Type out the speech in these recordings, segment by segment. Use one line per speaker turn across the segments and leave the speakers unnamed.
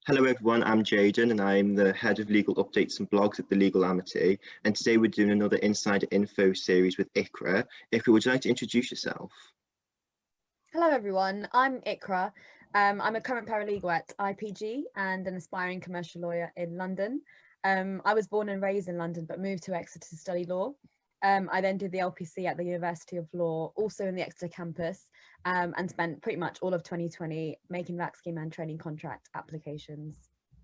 Hello everyone, I'm Jaydon and I'm the head of legal updates and blogs at the Legal Amity, and today we're doing another Insider Info series with Iqra. Iqra, would you like to introduce yourself?
Hello everyone, I'm Iqra. I'm a current paralegal at IPG and an aspiring commercial lawyer in London. I was born and raised in London but moved to Exeter to study law. I then did the LPC at the University of Law, also in the Exeter campus, and spent pretty much all of 2020 making vac scheme and training contract applications.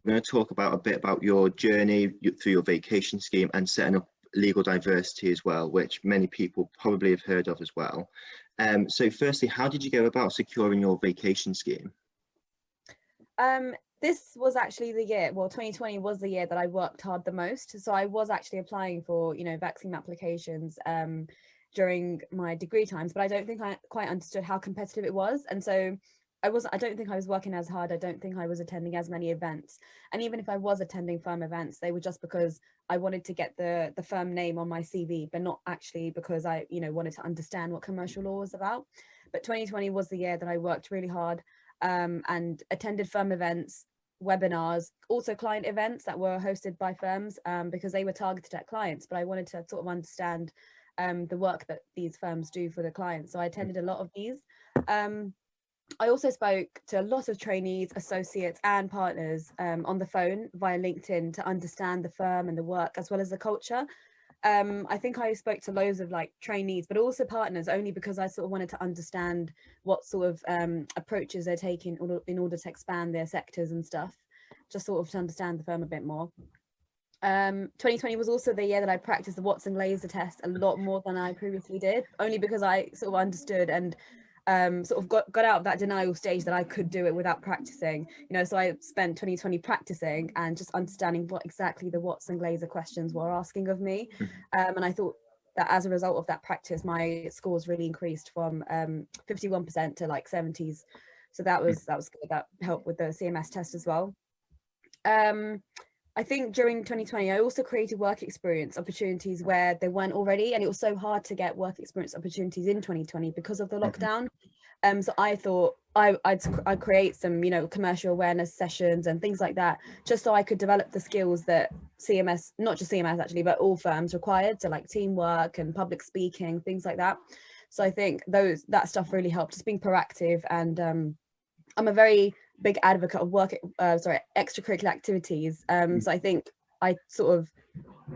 We're going to talk about a bit about your journey through your vacation scheme and setting up legal diversity as well, which many people probably have heard of as well. So firstly, how did you go about securing your vacation scheme?
This was actually the year, well, 2020 was the year that I worked hard the most. So I was actually applying for, vaccine applications during my degree times, but I don't think I quite understood how competitive it was. And so I don't think I was working as hard. I don't think I was attending as many events. And even if I was attending firm events, they were just because I wanted to get the firm name on my CV, but not actually because I, wanted to understand what commercial law was about. But 2020 was the year that I worked really hard and attended firm events, webinars, also client events that were hosted by firms because they were targeted at clients, but I wanted to sort of understand the work that these firms do for the clients. So I attended a lot of these. I also spoke to a lot of trainees, associates and partners on the phone via LinkedIn to understand the firm and the work as well as the culture. I think I spoke to loads of trainees, but also partners, only because I sort of wanted to understand what sort of approaches they're taking in order to expand their sectors and stuff, just sort of to understand the firm a bit more. 2020 was also the year that I practiced the Watson laser test a lot more than I previously did, only because I sort of understood and sort of got out of that denial stage that I could do it without practicing, so I spent 2020 practicing and just understanding what exactly the Watson laser questions were asking of me. And I thought that as a result of that practice, my scores really increased from 51% to 70s. So that was good. That helped with the CMS test as well. I think during 2020, I also created work experience opportunities where there weren't already, and it was so hard to get work experience opportunities in 2020 because of the lockdown. So I thought I'd create some, commercial awareness sessions and things like that, just so I could develop the skills that CMS, not just CMS actually, but all firms required, so like teamwork and public speaking, things like that. So I think that stuff really helped, just being proactive. And I'm a very big advocate of extracurricular activities. So I think I sort of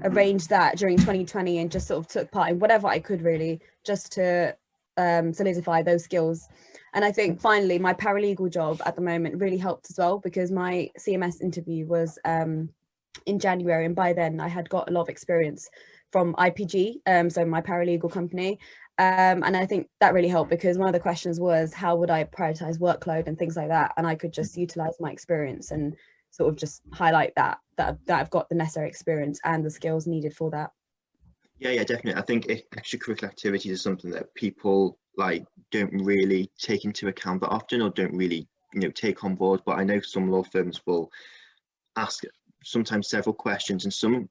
arranged that during 2020 and just sort of took part in whatever I could, really, just to solidify those skills. And I think finally my paralegal job at the moment really helped as well, because my CMS interview was in January, and by then I had got a lot of experience from IPG, so my paralegal company. And I think that really helped, because one of the questions was, how would I prioritize workload and things like that? And I could just utilize my experience and sort of just highlight that I've got the necessary experience and the skills needed for that.
Yeah, definitely. I think extracurricular activities is something that people don't really take into account that often, or don't really take on board. But I know some law firms will ask sometimes several questions, and some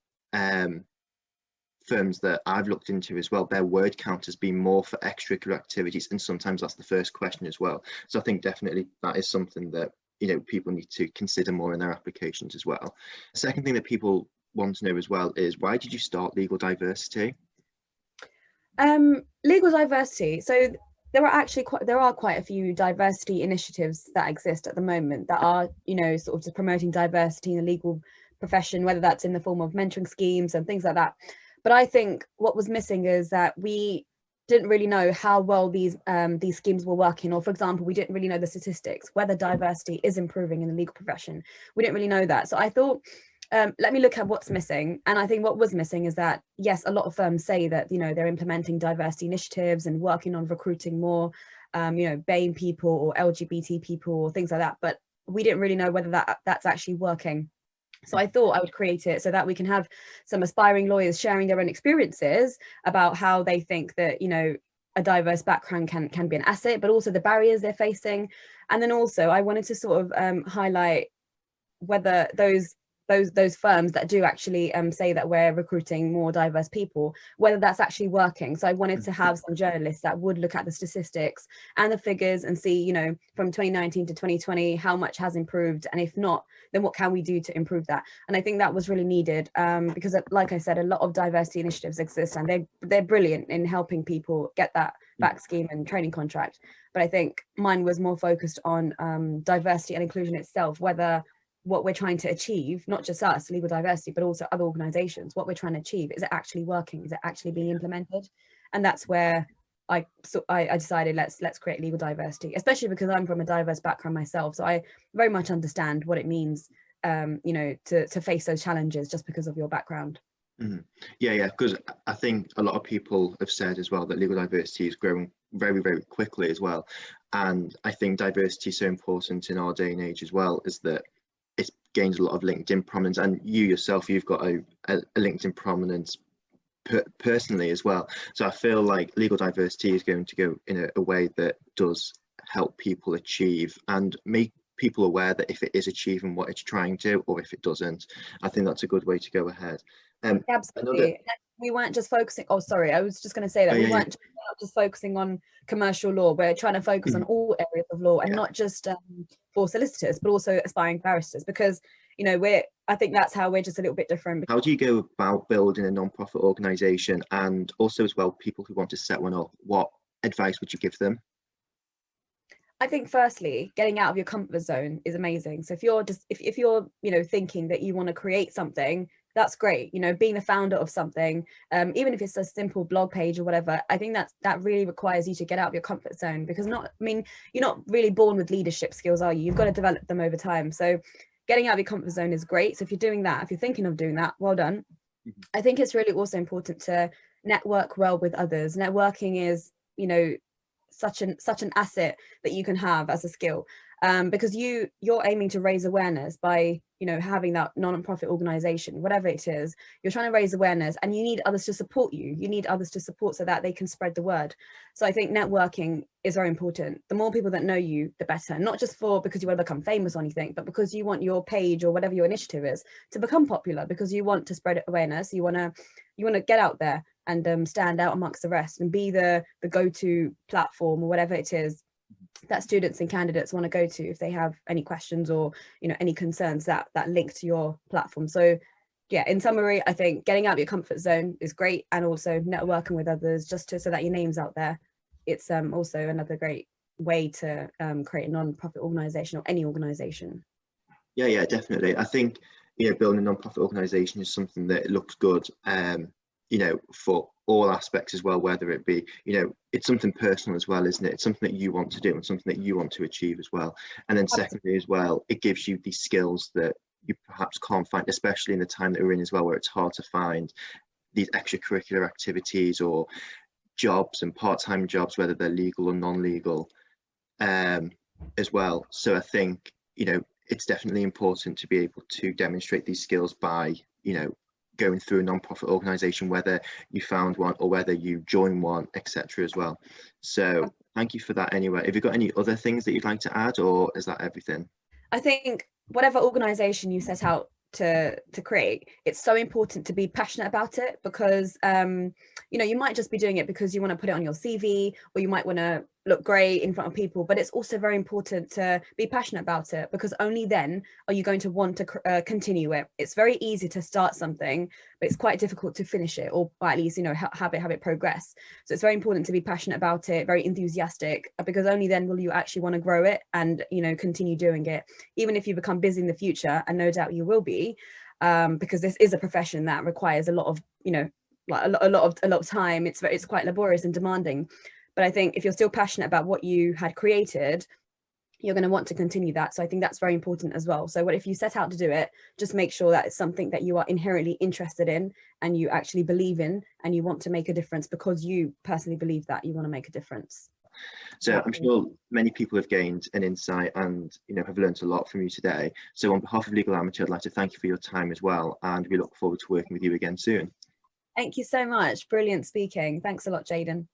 firms that I've looked into as well, their word count has been more for extracurricular activities, and sometimes that's the first question as well. So I think definitely that is something that people need to consider more in their applications as well. The second thing that people want to know as well is, why did you start Legal Diversity?
Legal diversity, so there are quite a few diversity initiatives that exist at the moment that are sort of just promoting diversity in the legal profession, whether that's in the form of mentoring schemes and things like that. But I think what was missing is that we didn't really know how well these schemes were working, or for example, we didn't really know the statistics, whether diversity is improving in the legal profession. We didn't really know that. So I thought, let me look at what's missing. And I think what was missing is that, yes, a lot of firms say that they're implementing diversity initiatives and working on recruiting more BAME people or LGBT people or things like that, but we didn't really know whether that's actually working. So I thought I would create it so that we can have some aspiring lawyers sharing their own experiences about how they think that, a diverse background can be an asset, but also the barriers they're facing. And then also I wanted to sort of highlight whether those those firms that do actually say that we're recruiting more diverse people, whether that's actually working. So I wanted to have some journalists that would look at the statistics and the figures and see, you know, from 2019 to 2020, how much has improved, and if not, then what can we do to improve that? And I think that was really needed, because like I said, a lot of diversity initiatives exist, and they're brilliant in helping people get that back scheme and training contract. But I think mine was more focused on diversity and inclusion itself, whether what we're trying to achieve, not just us, legal diversity, but also other organizations, what we're trying to achieve, is it actually working? Is it actually being implemented? And that's where I decided let's create legal diversity, especially because I'm from a diverse background myself. So I very much understand what it means, you know, to face those challenges just because of your background.
Yeah, because I think a lot of people have said as well that legal diversity is growing very, very quickly as well. And I think diversity is so important in our day and age as well, is that it's gained a lot of LinkedIn prominence, and you yourself, you've got a LinkedIn prominence personally as well. So I feel like legal diversity is going to go in a way that does help people achieve and make people aware that if it is achieving what it's trying to, or if it doesn't. I think that's a good way to go ahead.
Absolutely. We weren't just focusing, oh sorry, I was just going to say that we weren't just focusing on commercial law. We're trying to focus on all areas of law, and not just for solicitors, but also aspiring barristers, because, you know, I think that's how we're just a little bit different.
How do you go about building a non-profit organisation, and also as well people who want to set one up? What advice would you give them?
I think firstly, getting out of your comfort zone is amazing. So if you're you know, thinking that you want to create something, that's great. You know, being the founder of something, even if it's a simple blog page or whatever, I think that really requires you to get out of your comfort zone, because you're not really born with leadership skills, are you? You've got to develop them over time. So getting out of your comfort zone is great. So if you're doing that, if you're thinking of doing that, well done. I think it's really also important to network well with others. Networking is, you know, such an asset that you can have as a skill, because you're aiming to raise awareness by, you know, having that non-profit organization, whatever it is. You're trying to raise awareness, and you need others to support you. You need others to support so that they can spread the word. So I think networking is very important. The more people that know you, the better. Not just because you want to become famous or anything, but because you want your page or whatever your initiative is to become popular, because you want to spread awareness. You want to get out there and stand out amongst the rest and be the go-to platform or whatever it is that students and candidates want to go to if they have any questions or, you know, any concerns that link to your platform. So yeah, in summary, I think getting out of your comfort zone is great, and also networking with others so that your name's out there. It's also another great way to create a non-profit organization, or any organization.
Yeah, definitely. I think, you know, building a non-profit organization is something that looks good, you know, for all aspects as well, whether it be, you know, it's something personal as well, isn't it? It's something that you want to do and something that you want to achieve as well. And then secondly as well, it gives you these skills that you perhaps can't find, especially in the time that we're in as well, where it's hard to find these extracurricular activities or jobs and part-time jobs, whether they're legal or non-legal, as well. So I think, you know, it's definitely important to be able to demonstrate these skills by, you know, going through a non-profit organization, whether you found one or whether you join one, etc. as well. So thank you for that anyway. Have you got any other things that you'd like to add, or is that everything?
I think whatever organization you set out to create, it's so important to be passionate about it, because you know, you might just be doing it because you want to put it on your CV, or you might want to look great in front of people, but it's also very important to be passionate about it, because only then are you going to want to continue it. It's very easy to start something, but it's quite difficult to finish it, or at least, you know, have it progress. So it's very important to be passionate about it, very enthusiastic, because only then will you actually want to grow it and, you know, continue doing it, even if you become busy in the future, and no doubt you will be, because this is a profession that requires a lot of, you know, like a lot of time. It's quite laborious and demanding. But I think if you're still passionate about what you had created, you're going to want to continue that. So I think that's very important as well. So what if you set out to do it, just make sure that it's something that you are inherently interested in, and you actually believe in, and you want to make a difference because you personally believe that you want to make a difference.
So I'm sure many people have gained an insight and, you know, have learned a lot from you today. So on behalf of Legal Amateur, I'd like to thank you for your time as well, and we look forward to working with you again soon.
Thank you so much. Brilliant speaking. Thanks a lot, Jaydon.